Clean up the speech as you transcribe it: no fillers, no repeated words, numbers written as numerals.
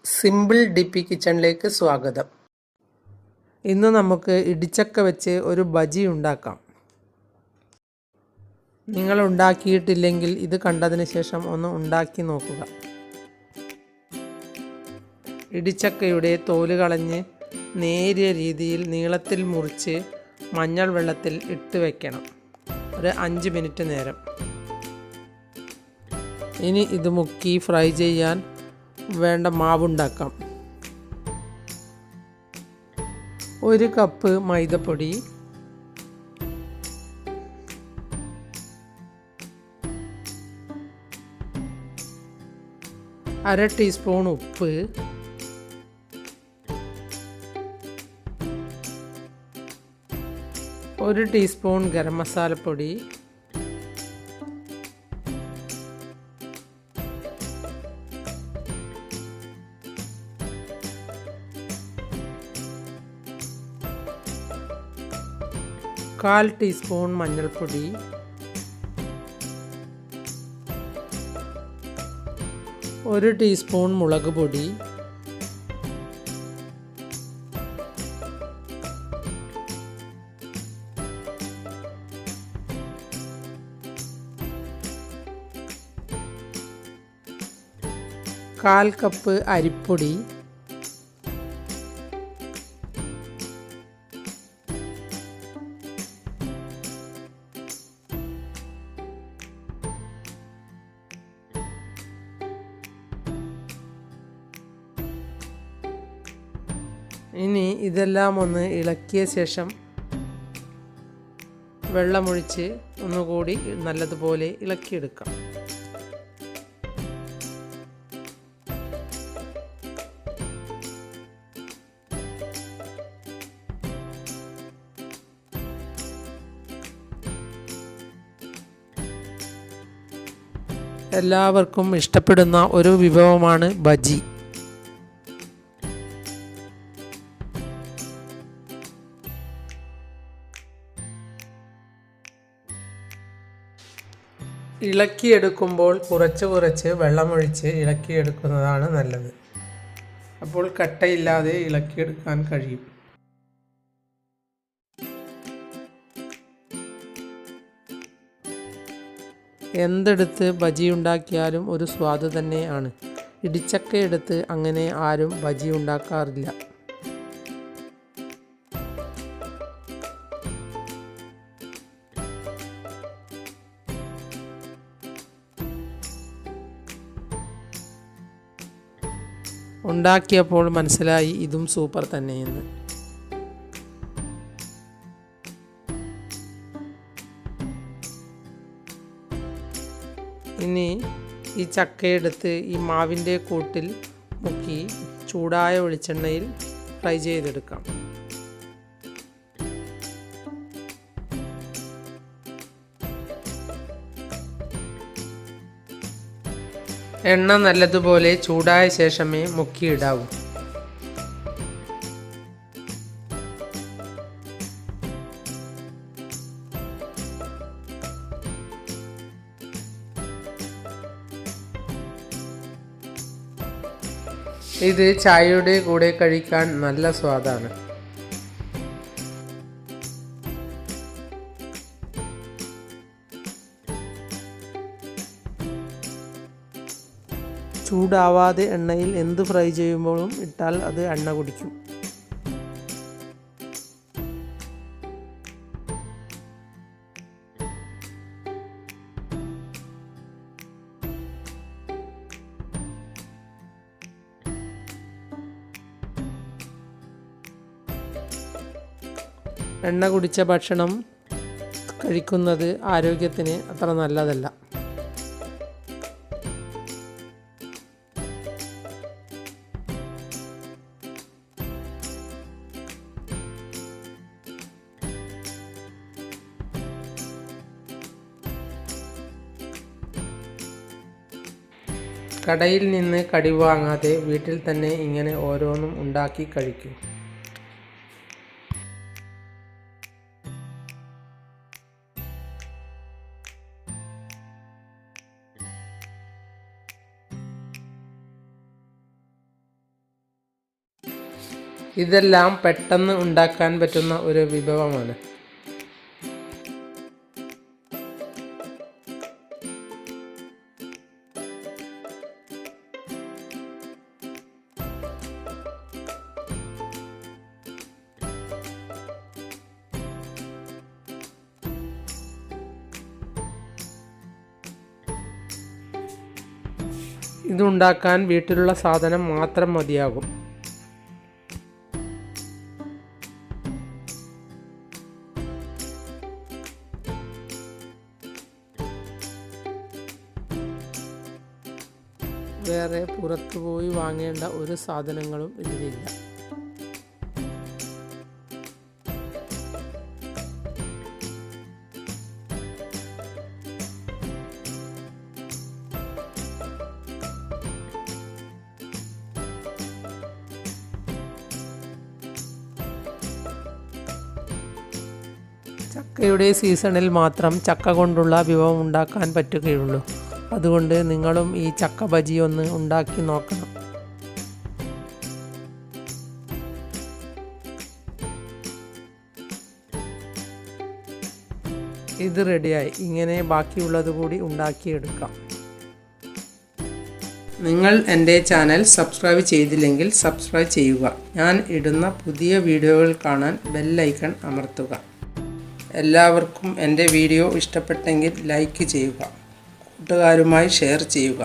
Simple DP കിച്ചണിലേക്ക് സ്വാഗതം. ഇന്ന് നമുക്ക് ഇടിച്ചക്ക വെച്ച് ഒരു ബജി ഉണ്ടാക്കാം. നിങ്ങൾ ഉണ്ടാക്കിയിട്ടില്ലെങ്കിൽ ഇത് കണ്ടതിന് ശേഷം ഒന്ന് ഉണ്ടാക്കി നോക്കുക. ഇടിച്ചക്കയുടെ തോല് കളഞ്ഞ് നേരിയ രീതിയിൽ നീളത്തിൽ മുറിച്ച് മഞ്ഞൾ വെള്ളത്തിൽ ഇട്ട് വയ്ക്കണം, ഒരു 5 മിനിറ്റ് നേരം. ഇനി ഇത് മുക്കി ഫ്രൈ ചെയ്യാൻ വേണ്ട മാവുണ്ടാക്കാം. 1 കപ്പ് മൈദപ്പൊടി, 1/2 ടീസ്പൂൺ ഉപ്പ്, 1 ടീസ്പൂൺ ഗരം മസാലപ്പൊടി, 1/4 ടീസ്പൂൺ മഞ്ഞൾപ്പൊടി, 1 ടീസ്പൂൺ മുളക് പൊടി, 1/4 കപ്പ് അരിപ്പൊടി, ഇനി ഇതെല്ലാം ഒന്ന് ഇളക്കിയ ശേഷം വെള്ളമൊഴിച്ച് ഒന്നുകൂടി നല്ലതുപോലെ ഇളക്കിയെടുക്കാം. എല്ലാവർക്കും ഇഷ്ടപ്പെടുന്ന ഒരു വിഭവമാണ് ബജി. ഇളക്കിയെടുക്കുമ്പോൾ കുറച്ച് വെള്ളമൊഴിച്ച് ഇളക്കിയെടുക്കുന്നതാണ് നല്ലത്. അപ്പോൾ കട്ടയില്ലാതെ ഇളക്കിയെടുക്കാൻ കഴിയും. എന്തെടുത്ത് ബജി ഉണ്ടാക്കിയാലും ഒരു സ്വാദ് തന്നെയാണ്. ഇടിച്ചക്ക എടുത്ത് അങ്ങനെ ആരും ബജി ഉണ്ടാക്കാറില്ല. ഉണ്ടാക്കിയപ്പോൾ മനസ്സിലായി ഇതും സൂപ്പർ തന്നെയെന്ന്. ഇനി ഈ ചക്കയെടുത്ത് ഈ മാവിൻ്റെ കൂട്ടിൽ മുക്കി ചൂടായ വെളിച്ചെണ്ണയിൽ ഫ്രൈ ചെയ്തെടുക്കാം. എണ്ണ നല്ലതുപോലെ ചൂടായ ശേഷമേ മുക്കിയിടാവൂ. ഇത് ചായയുടെ കൂടെ കഴിക്കാൻ നല്ല സ്വാദാണ്. ചൂടാവാതെ എണ്ണയിൽ എന്ത് ഫ്രൈ ചെയ്യുമ്പോഴും ഇട്ടാൽ അത് എണ്ണ കുടിക്കും. എണ്ണ കുടിച്ച ഭക്ഷണം കഴിക്കുന്നത് ആരോഗ്യത്തിന് അത്ര നല്ലതല്ല. കടയിൽ നിന്ന് കടി വാങ്ങാതെ വീട്ടിൽ തന്നെ ഇങ്ങനെ ഓരോന്നും ഉണ്ടാക്കി കഴിക്കും. ഇതെല്ലാം പെട്ടെന്ന് ഉണ്ടാക്കാൻ പറ്റുന്ന ഒരു വിഭവമാണ്. ഇതുണ്ടാക്കാൻ വീട്ടിലുള്ള സാധനം മാത്രം മതിയാകും. വേറെ പുറത്തു പോയി വാങ്ങേണ്ട ഒരു സാധനങ്ങളും ഇതിലില്ല. ചക്കയുടെ സീസണിൽ മാത്രം ചക്ക കൊണ്ടുള്ള വിഭവം ഉണ്ടാക്കാൻ പറ്റുകയുള്ളൂ. അതുകൊണ്ട് നിങ്ങളും ഈ ചക്ക ബജി ഒന്ന് ഉണ്ടാക്കി നോക്കണം. ഇത് റെഡിയായി. ഇങ്ങനെ ബാക്കിയുള്ളത് കൂടി ഉണ്ടാക്കിയെടുക്കാം. നിങ്ങൾ എൻ്റെ ചാനൽ സബ്സ്ക്രൈബ് ചെയ്തില്ലെങ്കിൽ സബ്സ്ക്രൈബ് ചെയ്യുക. ഞാൻ ഇടുന്ന പുതിയ വീഡിയോകൾ കാണാൻ ബെൽ ഐക്കൺ അമർത്തുക. എല്ലാവർക്കും എൻ്റെ വീഡിയോ ഇഷ്ടപ്പെട്ടെങ്കിൽ ലൈക്ക് ചെയ്യുക. കൂട്ടുകാരുമായി ഷെയർ ചെയ്യുക.